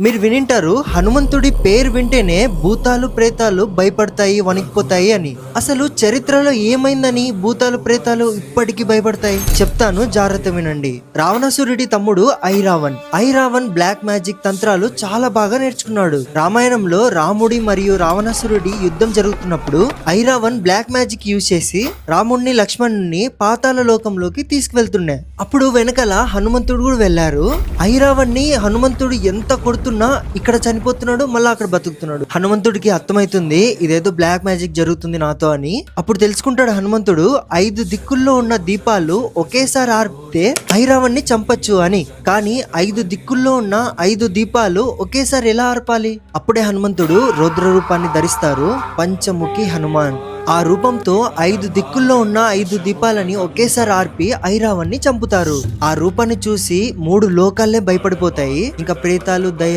మీరు వినింటారు హనుమంతుడి పేరు వింటేనే భూతాలు ప్రేతాలు భయపడతాయి, వణికిపోతాయి అని. అసలు చరిత్రలో ఏమైందని భూతాలు ప్రేతాలు ఇప్పటికీ భయపడతాయి చెప్తాను, జాగ్రత్త వినండి. రావణాసురుడి తమ్ముడు ఐరావణ్ బ్లాక్ మ్యాజిక్ తంత్రాలు చాలా బాగా నేర్చుకున్నాడు. రామాయణంలో రాముడి మరియు రావణాసురుడి యుద్ధం జరుగుతున్నప్పుడు ఐరావణ్ బ్లాక్ మ్యాజిక్ యూజ్ చేసి రాముడిని లక్ష్మణుని పాతాళ లోకంలోకి తీసుకువెళ్తుండే. అప్పుడు వెనకాల హనుమంతుడు కూడా వెళ్లారు. ఐరావణ్ణి హనుమంతుడు ఎంత కొడుతున్నా ఇక్కడ చనిపోతున్నాడు, మళ్ళీ అక్కడ బతుకుతున్నాడు. హనుమంతుడికి అర్థమైతుంది ఇదేదో బ్లాక్ మ్యాజిక్ జరుగుతుంది నాతో అని. అప్పుడు తెలుసుకుంటాడు హనుమంతుడు 5 దిక్కుల్లో ఉన్న దీపాలు ఒకేసారి ఆర్పితే ఐరావణ్ణి చంపచ్చు అని. కానీ 5 దిక్కుల్లో ఉన్న 5 దీపాలు ఒకేసారి ఎలా ఆర్పాలి? అప్పుడే హనుమంతుడు రౌద్ర రూపాన్ని ధరిస్తారు, పంచముఖి హనుమాన్. ఆ రూపంతో 5 దిక్కుల్లో ఉన్న 5 దీపాలని ఒకేసారి ఆర్పి ఐరావణ్ణి చంపుతారు. ఆ రూపాన్ని చూసి 3 లోకాలే భయపడిపోతాయి. ఇంకా ప్రేతాలు, దయ్యాలు